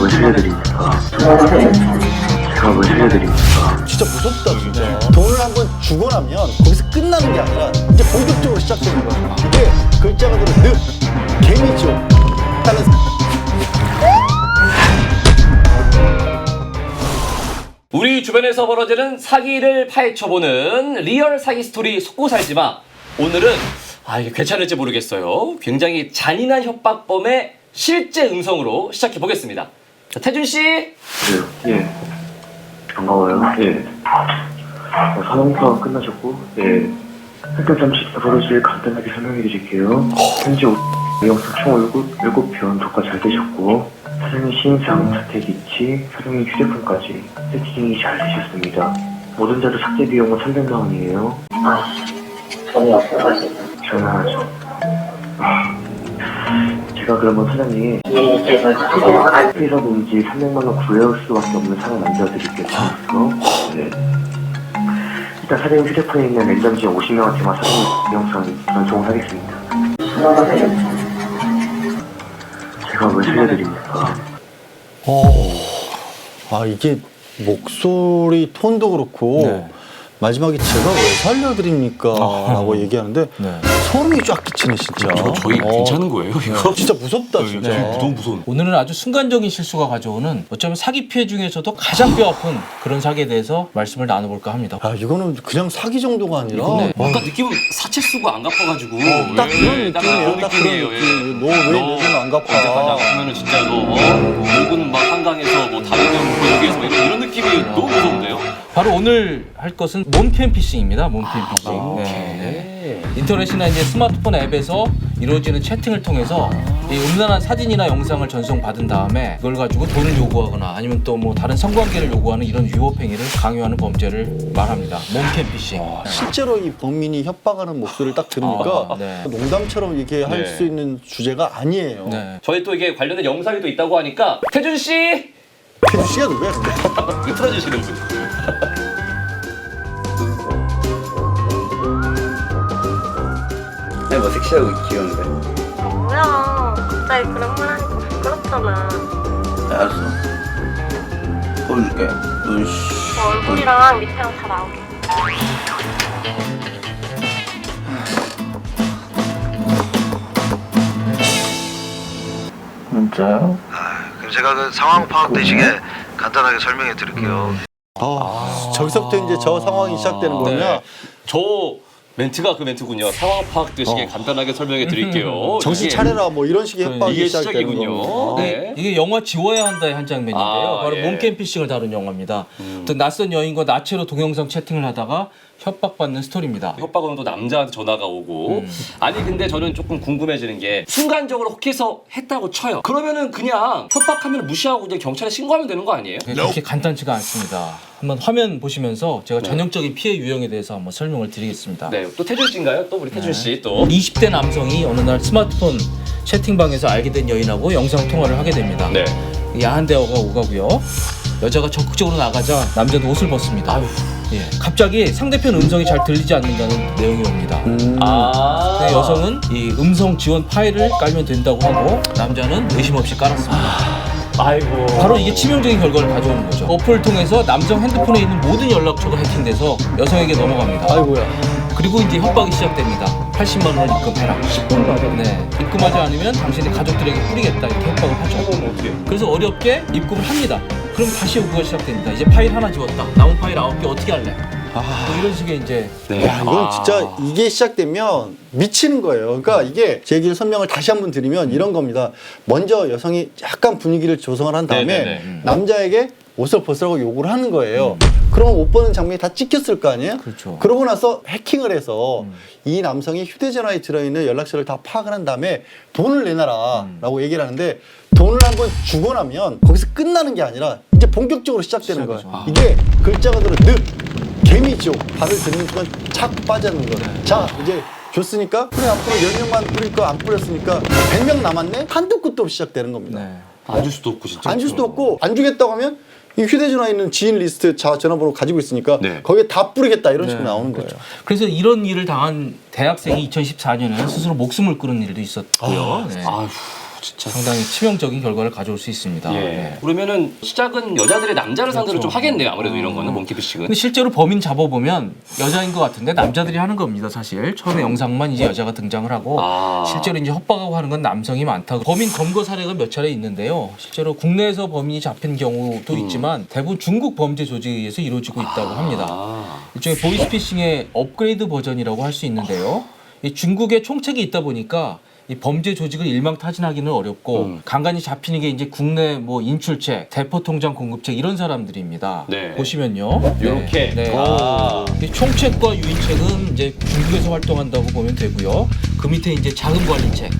뭘 살려드립니까? 제가 뭘 살려드립니까? 진짜 무섭다 진짜. 돈을 한번 주고 나면 거기서 끝나는 게 아니라 이제 본격적으로 시작되는 거야. 이게 글자가 들어 개미죠. 하는 우리 주변에서 벌어지는 사기를 파헤쳐보는 리얼 사기 스토리 속고 살지마. 오늘은 이게 괜찮을지 모르겠어요. 굉장히 잔인한 협박범의 실제 음성으로 시작해 보겠습니다. 자, 태준 씨. 예. 반가워요. 예. 사망 파악 끝나셨고, 예. 일단 잠시 벌어질 간단하게 설명해 드릴게요. 현재 영상 총 7편 녹화 잘 되셨고, 사장님 신상, 자택 위치, 사장님 휴대폰까지 세팅이 잘 되셨습니다. 모든 자료 삭제 비용은 300만 원이에요. 전화 없어가지고. 전화하죠. 제가 그러면 사장님 어디서든지 300만 원 구해올 수밖에 없는 상황 만들어드릴게요. 네. 일단 사장님 휴대폰에 있는 랜덤 지원 50명한테만 사장님 영상 전송을 하겠습니다. 제가 뭘 살려드립니까? 이게 목소리 톤도 그렇고 네. 마지막에 제가 왜 살려드립니까? 라고 얘기하는데 네. 소름이 쫙 끼치네 진짜. 저희 괜찮은 거예요, 이거? 진짜 무섭다 진짜. 너무 무서운. 오늘은 아주 순간적인 실수가 가져오는 어쩌면 사기 피해 중에서도 가장 뼈아픈 그런 사기에 대해서 말씀을 나눠볼까 합니다. 이거는 그냥 사기 정도가 아니라 네. 아까 느낌은 사채 쓰고 안 갚아가지고. 딱 그런 느낌이에요. 딱 그런 느낌이에요. 느낌. 너왜 내 돈 안 갚아? 언제까지 안 갚으면은 진짜 목은 막 한강에서 다리는 여기에서 이런 느낌이 너무 무서운데요? 바로 오늘 할 것은 몸캠 피싱입니다. 몸캠 피싱. 네. 인터넷이나 이제 스마트폰 앱에서 이루어지는 채팅을 통해서 이 음란한 사진이나 영상을 전송받은 다음에 그걸 가지고 돈을 요구하거나 아니면 또 뭐 다른 성관계를 요구하는 이런 위법 행위를 강요하는 범죄를 말합니다. 몸캠 피싱. 실제로 이 범인이 협박하는 목소리를 딱 들으니까 네. 농담처럼 이렇게 할 수 있는 주제가 아니에요. 네. 저희 또 이게 관련된 영상이 또 있다고 하니까 태준 씨 태주 씨가 누구야 근데? 이거 틀어주시는 분. 네, 뭐 섹시하고 귀여운데. 뭐야 갑자기 그런 말 하니까 부끄럽잖아. 알았어. 보여줄게. 너 씨. 저 얼굴이랑 밑에랑 다 나오게. 진짜요? 그럼 제가 그 상황 파악되시게 간단하게 설명해 드릴게요. 저기서부터 이제 저 상황이 시작되는 거냐? 네. 저 멘트가 그 멘트군요. 상황 파악 되시게 간단하게 설명해 드릴게요. 정신 이게- 차려라 뭐 이런 식의 협박이 이게 시작되는 시작이군요. 거군요. 네. 이게 영화 지워야 한다의 한 장면인데요. 바로 예. 몸캠 피싱을 다룬 영화입니다. 또 낯선 여인과 나체로 동영상 채팅을 하다가 협박받는 스토리입니다. 협박은 또 남자한테 전화가 오고 아니 근데 저는 조금 궁금해지는 게 순간적으로 혹해서 했다고 쳐요. 그러면은 그냥 협박하면 무시하고 그냥 경찰에 신고하면 되는 거 아니에요? 그렇게 간단치가 않습니다. 한번 화면 보시면서 제가 전형적인 피해 유형에 대해서 한번 설명을 드리겠습니다. 네, 또 태준 씨인가요? 또 우리 태준 씨 또. 20대 남성이 어느 날 스마트폰 채팅방에서 알게 된 여인하고 영상 통화를 하게 됩니다. 네. 야한 대화가 오가고요. 여자가 적극적으로 나가자 남자는 옷을 벗습니다. 예, 갑자기 상대편 음성이 잘 들리지 않는다는 내용이 옵니다. 근데 여성은 이 음성 지원 파일을 깔면 된다고 하고 남자는 의심 없이 깔았습니다. 아이고. 바로 이게 치명적인 결과를 가져오는 거죠. 어플을 통해서 남성 핸드폰에 있는 모든 연락처가 해킹돼서 여성에게 넘어갑니다. 아이고야. 그리고 이제 협박이 시작됩니다. 80만 원을 입금해라. 10분 만에. 네. 입금하지 않으면 당신의 가족들에게 뿌리겠다 이렇게 협박을 하죠. 어떻게? 그래서 어렵게 입금을 합니다. 그럼 다시 요구가 시작됩니다. 이제 파일 하나 지웠다. 남은 파일 9개 어떻게 할래? 뭐 이런 식의 이제 네. 야, 이건 진짜 이게 시작되면 미치는 거예요. 그러니까 이게 제 얘기를 설명을 다시 한번 드리면 이런 겁니다. 먼저 여성이 약간 분위기를 조성을 한 다음에 네네네. 남자에게 옷을 벗으라고 요구를 하는 거예요. 그러면 옷 벗는 장면이 다 찍혔을 거 아니에요? 그렇죠. 그러고 나서 해킹을 해서 이 남성이 휴대전화에 들어있는 연락처를 다 파악을 한 다음에 돈을 내놔라 라고 얘기를 하는데 돈을 한번 주고 나면 거기서 끝나는 게 아니라 이제 본격적으로 시작되는 거예요. 이게 글자가 들어 개미죠. 발을 들는 순간 자꾸 빠지는 거예요. 자 이제 줬으니까 그래 앞으로 10명만 뿌릴 거 안 뿌렸으니까 100명 남았네? 한도 끝도 없이 시작되는 겁니다. 네. 안 줄 수도 없고 진짜. 안 줄 수도 없고 안 주겠다고 하면 이 휴대전화에 있는 지인 리스트 전화번호 가지고 있으니까 네. 거기에 다 뿌리겠다 이런 식으로 나오는 거예요. 그래서 이런 일을 당한 대학생이 2014년에 스스로 목숨을 끊은 일도 있었고요. 네. 아휴. 진짜. 상당히 치명적인 결과를 가져올 수 있습니다. 예. 네. 그러면은 시작은 여자들의 남자를 상대로 좀 하겠네요. 아무래도 이런 거는 몽키피싱은. 근데 실제로 범인 잡아보면 여자인 것 같은데 남자들이 하는 겁니다, 사실. 처음에 영상만 이제 여자가 등장을 하고 실제로 이제 협박하고 하는 건 남성이 많다고. 범인 검거 사례가 몇 차례 있는데요. 실제로 국내에서 범인이 잡힌 경우도 있지만 대부분 중국 범죄 조직에 의해서 이루어지고 있다고 합니다. 일종의 보이스피싱의 업그레이드 버전이라고 할 수 있는데요. 이 중국에 총책이 있다 보니까 이 범죄 조직을 일망타진하기는 어렵고 간간히 잡히는 게 이제 국내 뭐 인출책, 대포 통장 공급책 이런 사람들입니다. 네. 보시면요. 이렇게. 네. 이 총책과 유인책은 이제 중국에서 활동한다고 보면 되고요. 그 밑에 이제 자금 관리책,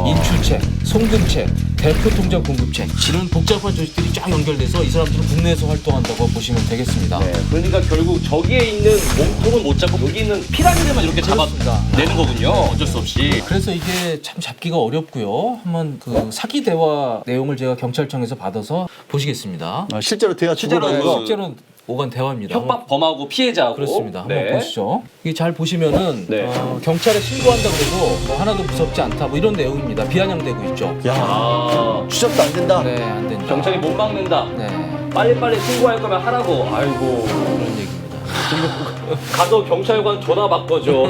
인출책, 송금책, 대포 통장 공급책 이런 복잡한 조직들이 쫙 연결돼서 이 사람들은 국내에서 활동한다고 보시면 되겠습니다. 네. 그러니까 결국 저기에 있는 몸통은 못 잡고 여기 있는 피라미드만 이렇게 잡아내는 거군요. 어쩔 수 없이. 그래서 이게 참 잡기가 어렵고요. 한번 그 사기 대화 내용을 제가 경찰청에서 받아서 보시겠습니다. 실제로 대화 실제로 주고받은 거. 실제로 오간 대화입니다. 협박 범하고 피해자하고. 그렇습니다. 한번 네. 보시죠. 이게 잘 보시면은 네. 경찰에 신고한다 그래도 뭐 하나도 무섭지 않다 뭐 이런 내용입니다. 비아냥되고 있죠. 야, 추적도 안 된다. 네, 안 된다. 경찰이 못 막는다. 네, 빨리빨리 신고할 거면 하라고. 아이고. 그런 얘기입니다. 가서 경찰관 전화 바꿔줘.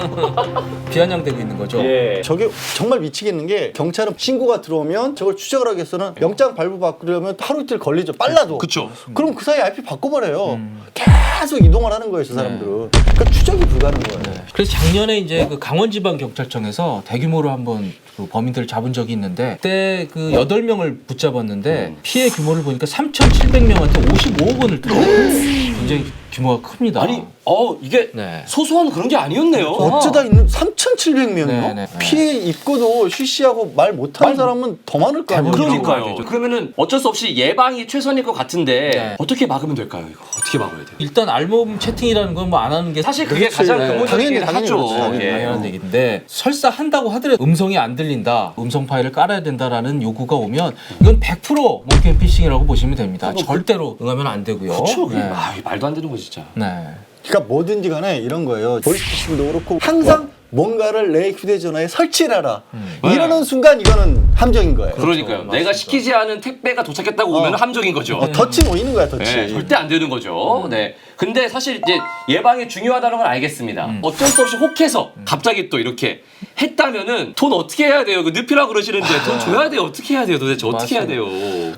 비아냥되고 있는 거죠. 예. 저게 정말 미치겠는 게 경찰은 신고가 들어오면 저걸 추적을 하기 위해서는 영장 발부받으려면 하루 이틀 걸리죠. 빨라도. 그쵸. 그럼 그 사이에 IP 바꿔버려요. 계속 이동을 하는 거예요, 저 사람들은. 그러니까 추적이 불가능한 거예요. 그래서 작년에 이제 그 강원지방경찰청에서 대규모로 한번 그 범인들을 잡은 적이 있는데 그때 그 8명을 붙잡았는데 피해 규모를 보니까 3,700명한테 55억 원을 뜯어요. 굉장히 규모가 큽니다. 아니, 이게 네. 소소한 그런 게 아니었네요. 어쩌다 있는 3,700명이요? 네, 네. 피해 입고도 쉬쉬하고 말 못하는 사람은 더 많을 거 아니에요. 그러니까요. 그러면은 어쩔 수 없이 예방이 최선일 것 같은데 네. 어떻게 막으면 될까요? 이거 어떻게 막아야 돼요? 일단 알몸 채팅이라는 건 뭐 안 하는 게 사실 그게 가장 근본적인 당연히 하죠. 그렇죠. 당연히. 예. 당연한 얘기인데 설사 한다고 하더라도 음성이 안 들린다, 음성 파일을 깔아야 된다라는 요구가 오면 이건 100% 몽캠 피싱이라고 보시면 됩니다. 절대로 응하면 안 되고요. 그렇죠. 네. 말도 안 되는 거 진짜. 네. 그러니까 뭐든지 간에 이런 거예요. 보이스피싱도 그렇고 항상 뭔가를 내 휴대전화에 설치해라. 이러는 순간 이거는 함정인 거예요. 그러니까요. 내가 시키지 않은 택배가 도착했다고 오면 함정인 거죠. 덫이 놓이는 거야, 덫이. 네, 절대 안 되는 거죠. 네. 근데 사실 이제 예방이 중요하다는 건 알겠습니다. 어쩔 수 없이 혹해서 갑자기 또 이렇게 했다면은 돈 어떻게 해야 돼요? 그 늪이라고 그러시는데 돈 줘야 돼요. 어떻게 해야 돼요? 도대체 어떻게 해야 돼요?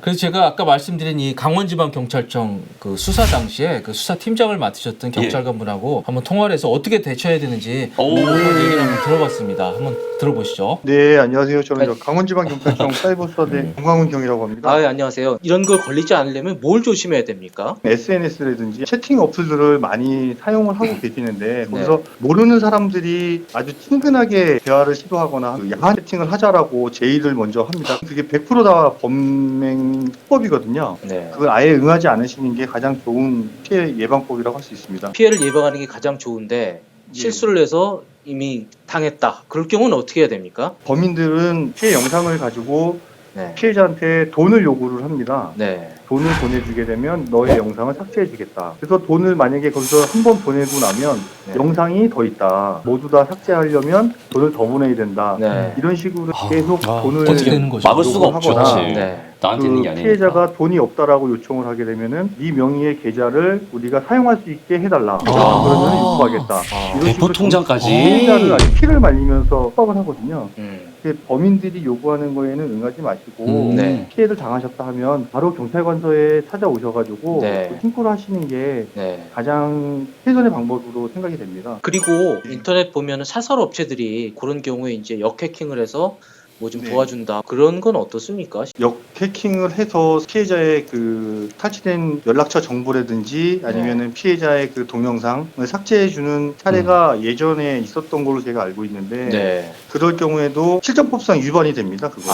그래서 제가 아까 말씀드린 이 강원지방경찰청 그 수사 당시에 그 수사팀장을 맡으셨던 경찰관분하고 한번 통화를 해서 어떻게 대처해야 되는지 한번 얘기를 한번 들어봤습니다. 한번 들어보시죠. 네, 안녕하세요. 저는 저 강원지방경찰청 사이버수사대 정광훈 경이라고 합니다. 아, 안녕하세요. 이런 걸 걸리지 않으려면 뭘 조심해야 됩니까? SNS라든지 채팅 어플들을 많이 사용을 하고 계시는데 거기서 모르는 사람들이 아주 친근하게 대화를 시도하거나 야한 채팅을 하자라고 제의를 먼저 합니다. 그게 100%다 범행 수법이거든요. 네. 그걸 아예 응하지 않으시는 게 가장 좋은 피해 예방법이라고 할 수 있습니다. 피해를 예방하는 게 가장 좋은데 실수를 해서 이미 당했다. 그럴 경우는 어떻게 해야 됩니까? 범인들은 피해 영상을 가지고 네. 피해자한테 돈을 요구를 합니다. 네. 돈을 보내주게 되면 너의 영상을 삭제해주겠다. 그래서 돈을 만약에 거기서 한 번 보내고 나면 영상이 더 있다. 모두 다 삭제하려면 돈을 더 보내야 된다. 네. 이런 식으로 계속 돈을 어떻게 되는 거죠? 막을 수가 없죠. 요구하거나 사실. 네. 나한테 있는 게 그 아니니까. 피해자가 돈이 없다라고 요청을 하게 되면은 네 명의의 계좌를 우리가 사용할 수 있게 해달라. 그러면 유포하겠다. 이런 대포 식으로 통장까지. 피해자를 아주 피를 말리면서 협박을 하거든요. 음. 범인들이 요구하는 거에는 응하지 마시고 네. 피해를 당하셨다 하면 바로 경찰관서에 찾아오셔가지고 네. 신고를 하시는 게 네. 가장 최선의 방법으로 생각이 됩니다. 그리고 인터넷 보면은 사설 업체들이 그런 경우에 이제 역해킹을 해서 뭐 좀 네. 도와준다. 그런 건 어떻습니까? 역해킹을 해서 피해자의 그 탈취된 연락처 정보라든지 아니면은 피해자의 그 동영상을 삭제해주는 사례가 예전에 있었던 걸로 제가 알고 있는데 네. 그럴 경우에도 실정법상 위반이 됩니다. 그거.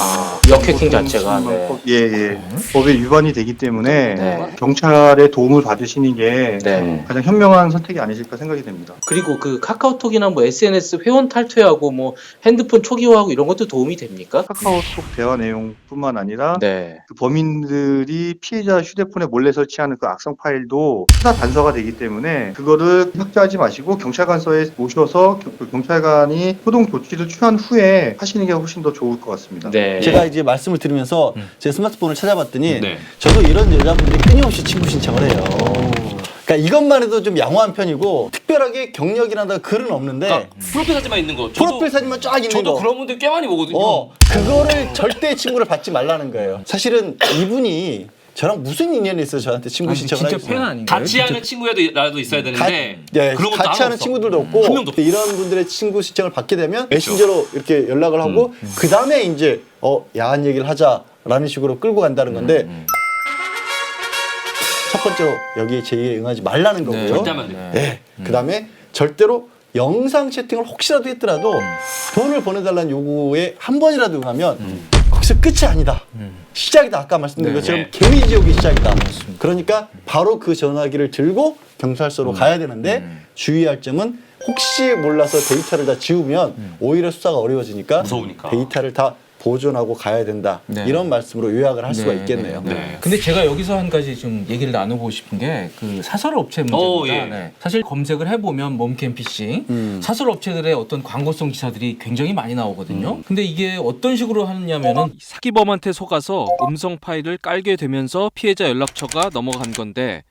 역해킹 자체가. 네. 예. 법에 위반이 되기 때문에 네. 경찰의 도움을 받으시는 게 네. 가장 현명한 선택이 아니실까 생각이 됩니다. 그리고 그 카카오톡이나 뭐 SNS 회원 탈퇴하고 뭐 핸드폰 초기화하고 이런 것도 도움이 됩니다. 내용입니까? 카카오톡 대화 내용뿐만 아니라 네. 그 범인들이 피해자 휴대폰에 몰래 설치하는 그 악성 파일도 수사 단서가 되기 때문에 그거를 삭제하지 마시고 경찰관서에 모셔서 그 경찰관이 소동 조치를 취한 후에 하시는 게 훨씬 더 좋을 것 같습니다. 네. 제가 이제 말씀을 드리면서 제 스마트폰을 찾아봤더니 네. 저도 이런 여자분들이 끊임없이 친구 신청을 해요. 그러니까 이것만 해도 좀 양호한 편이고 특별하게 경력이나 글은 없는데 그러니까 프로필 사진만 있는 거. 프로필 사진만 쫙 있는 저도 거. 그런 분들 꽤 많이 보거든요. 그거를 절대 친구를 받지 말라는 거예요. 사실은 이분이 저랑 무슨 인연이 있어요? 저한테 친구 신청을 진짜 하겠어요. 팬 아닌가요? 같이 하는 친구라도 있어야 되는데 네, 그런 것도 같이 하나도 하는 없어. 친구들도 없고 한 명도 없어. 이런 분들의 친구 신청을 받게 되면 메신저로 이렇게 연락을 하고 그 다음에 이제 야한 얘기를 하자라는 식으로 끌고 간다는 건데 첫 번째로 여기 제의에 응하지 말라는 거고요. 절대 하면 안 돼요. 네. 그 다음에 절대로 영상 채팅을 혹시라도 했더라도 돈을 보내달라는 요구에 한 번이라도 응하면 거기서 끝이 아니다. 시작이다. 아까 말씀드린 것처럼 개미지옥이 시작이다. 그러니까 바로 그 전화기를 들고 경찰서로 가야 되는데 주의할 점은 혹시 몰라서 데이터를 다 지우면 오히려 수사가 어려워지니까 무서우니까. 데이터를 다 보존하고 가야 된다. 네. 이런 말씀으로 요약을 할 수가 네, 있겠네요. 네, 네. 근데 제가 여기서 한 가지 좀 얘기를 나누고 싶은 게 그 사설 업체 문제입니다. 예. 네. 사실 검색을 해보면 몸캠 피싱 사설 업체들의 어떤 광고성 기사들이 굉장히 많이 나오거든요. 근데 이게 어떤 식으로 하느냐면은 사기범한테 속아서 음성 파일을 깔게 되면서 피해자 연락처가 넘어간 건데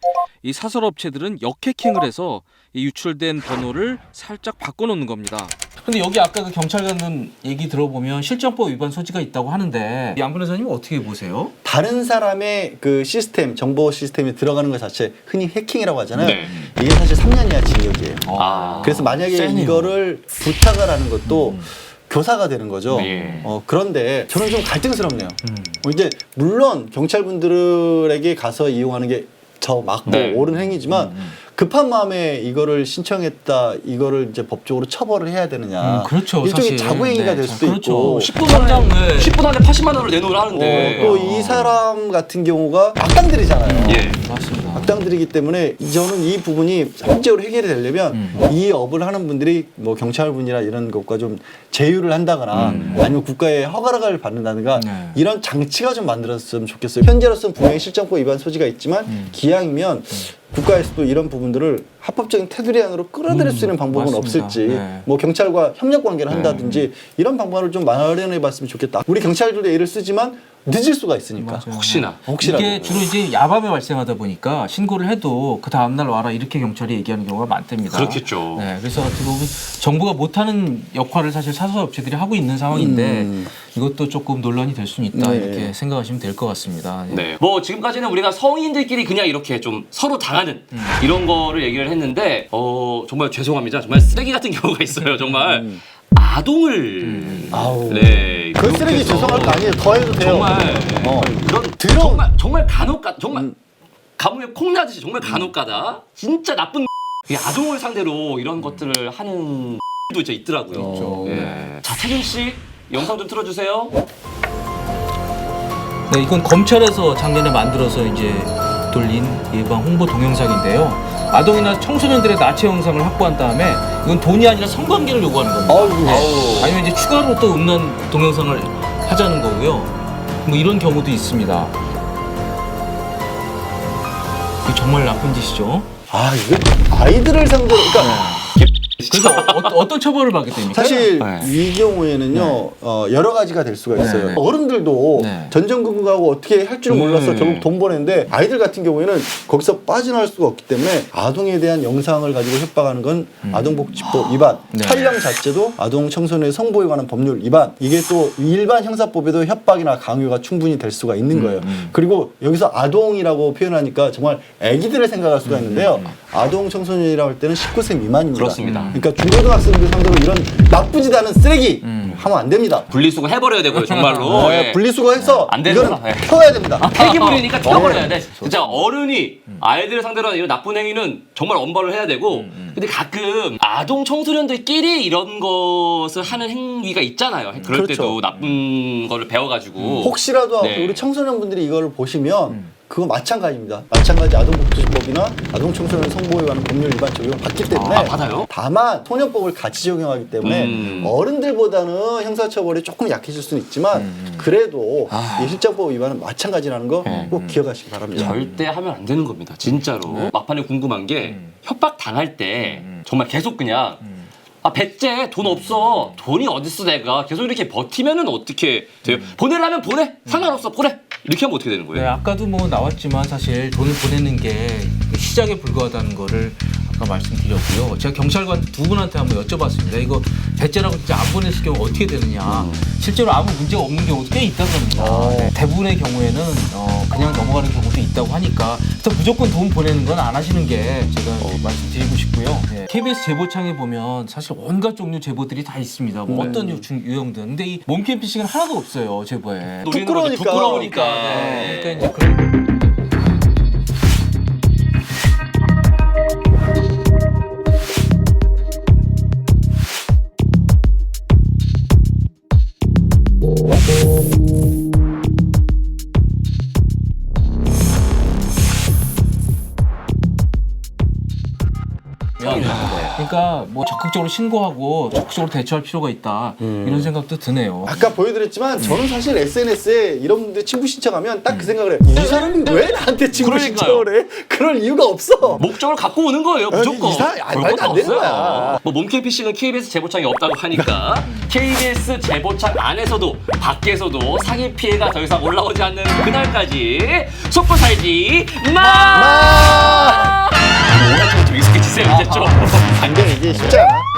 이 사설 업체들은 역해킹을 해서 이 유출된 번호를 살짝 바꿔놓는 겁니다. 근데 여기 아까 그 경찰관 얘기 들어보면 실정법 위반 소지가 있다고 하는데 양 변호사님은 어떻게 보세요? 다른 사람의 그 시스템, 정보 시스템에 들어가는 것 자체 흔히 해킹이라고 하잖아요. 네. 이게 사실 3년 이하 징역이에요. 아. 그래서 만약에 세네요. 이거를 부탁을 하는 것도 교사가 되는 거죠. 예. 그런데 저는 좀 갈등스럽네요. 이제 물론 경찰분들에게 가서 이용하는 게 저 맞고 네. 옳은 행위지만 급한 마음에 이거를 신청했다, 이거를 이제 법적으로 처벌을 해야 되느냐. 그렇죠. 일종의 사실. 자구행위가 네, 될 수도 그렇죠. 있고. 10분 안에 10분 안에 80만 원을 내놓으라 하는데. 또 이 사람 같은 경우가 악당들이잖아요. 예. 맞습니다. 악당들이기 때문에 저는 이 부분이 실제로 해결이 되려면 이 업을 하는 분들이 뭐 경찰분이나 이런 것과 좀 제휴를 한다거나 아니면 국가의 허가를 받는다든가 네. 이런 장치가 좀 만들었으면 좋겠어요. 현재로서는 분명히 실정법 위반 소지가 있지만 기왕이면 국가에서도 이런 부분들을 합법적인 테두리 안으로 끌어들일 수 있는 방법은 맞습니다. 없을지 네. 뭐 경찰과 협력 관계를 한다든지 이런 방법을 좀 마련해 봤으면 좋겠다. 우리 경찰들도 애를 쓰지만 늦을 수가 있으니까. 맞아요. 혹시나. 이게 주로 이제 야밤에 발생하다 보니까 신고를 해도 그 다음 날 와라 이렇게 경찰이 얘기하는 경우가 많답니다. 그렇겠죠. 네, 그래서 어떻게 보면 정부가 못하는 역할을 사실 사설 업체들이 하고 있는 상황인데 이것도 조금 논란이 될 수는 있다 네. 이렇게 생각하시면 될 것 같습니다. 네. 네. 뭐 지금까지는 우리가 성인들끼리 그냥 이렇게 좀 서로 당하는 이런 거를 얘기를 했는데 정말 죄송합니다. 정말 쓰레기 같은 경우가 있어요. 정말 아동을 아우. 네. 그 쓰레기 이렇게 죄송할 거 아니에요. 더 해도 돼요. 정말 이런 정말 간혹가 정말 가뭄에 콩나듯이 정말 간혹가다 진짜 나쁜 이 아동을 상대로 이런 것들을 하는 도 진짜 있더라고요. 네. 자, 태균 씨 영상 좀 틀어주세요. 네, 이건 검찰에서 작년에 만들어서 이제 돌린 예방 홍보 동영상인데요. 아동이나 청소년들의 나체 영상을 확보한 다음에 이건 돈이 아니라 성관계를 요구하는 겁니다. 아니면 이제 추가로 또 음란 동영상을 하자는 거고요. 뭐 이런 경우도 있습니다. 이게 정말 나쁜 짓이죠. 이거 아이들을 상대로 그러니까 그래서 어떤 처벌을 받게 됩니까? 사실 네. 이 경우에는 여러 가지가 될 수가 있어요. 네. 어른들도 네. 전전긍긍하고 어떻게 할 줄 몰라서 결국 돈 보내는데 아이들 같은 경우에는 거기서 빠져나올 수가 없기 때문에 아동에 대한 영상을 가지고 협박하는 건 아동복지법 위반, 네. 촬영 자체도 아동 청소년의 성보호에 관한 법률 위반. 이게 또 일반 형사법에도 협박이나 강요가 충분히 될 수가 있는 거예요. 그리고 여기서 아동이라고 표현하니까 정말 아기들을 생각할 수가 있는데요. 아동 청소년이라고 할 때는 19세 미만입니다. 그렇습니다. 그러니까 중고등학생들 상대로 이런 나쁘지도 않은 쓰레기 하면 안 됩니다. 분리수거 해버려야 되고요, 정말로. 예. 분리수거해서 안 되는 이거는 거야. 예. 펴야 됩니다. 폐기물이니까 튀어버려야 돼. 진짜 어른이 아이들을 상대로 하는 이런 나쁜 행위는 정말 엄벌을 해야 되고, 근데 가끔 아동 청소년들끼리 이런 것을 하는 행위가 있잖아요. 그럴 그렇죠. 때도 나쁜 거를 배워가지고. 혹시라도 네. 우리 청소년분들이 이걸 보시면 그거 마찬가지입니다. 마찬가지 아동복지법이나 아동청소년 성보호에 관한 법률 위반 적용을 받기 때문에 받아요? 다만 소년법을 같이 적용하기 때문에 어른들보다는 형사처벌이 조금 약해질 수는 있지만 그래도 이 실정법 위반은 마찬가지라는 거 꼭 기억하시기 바랍니다. 절대 하면 안 되는 겁니다. 진짜로. 막판에 궁금한 게 협박 당할 때 정말 계속 그냥 배째 돈 없어. 돈이 어딨어 내가. 계속 이렇게 버티면은 어떻게 돼요? 보내려면 보내. 상관없어 보내. 이렇게 하면 어떻게 되는 거예요? 네, 아까도 뭐 나왔지만 사실 돈을 보내는 게 시작에 불과하다는 거를 아까 말씀드렸고요. 제가 경찰관 두 분한테 한번 여쭤봤습니다. 이거 배째라고 진짜 안 보냈을 경우 어떻게 되느냐. 실제로 아무 문제가 없는 경우도 꽤 있다고 합니다. 네, 대부분의 경우에는 그냥 넘어가는 경우도 있다고 하니까 그래서 무조건 돈 보내는 건 안 하시는 게 제가 말씀드리고 싶고요. 네. KBS 제보창에 보면 사실 온갖 종류 제보들이 다 있습니다. 뭐 어떤 유형든. 근데 이 몸캠 피싱은 하나도 없어요, 제보에. 부끄러우니까. 부끄러우니까. 네. 그러니까 이제 그런 그러니까 뭐 적극적으로 신고하고 적극적으로 대처할 필요가 있다 이런 생각도 드네요. 아까 보여드렸지만 저는 사실 SNS에 이런 분들 친구 신청하면 딱 그 생각을 해요. 이 사람이 왜 나한테 친구 그러니까요. 신청을 해? 그럴 이유가 없어. 목적을 갖고 오는 거예요, 무조건. 말도 안 되는 거야. 뭐 몸캠 피싱은 KBS 제보창이 없다고 하니까 KBS 제보창 안에서도 밖에서도 사기 피해가 더 이상 올라오지 않는 그날까지 속고 살지 마. 오늘 좀 익숙해지세요 이제 좀. 근데 이게 쉽지 않아.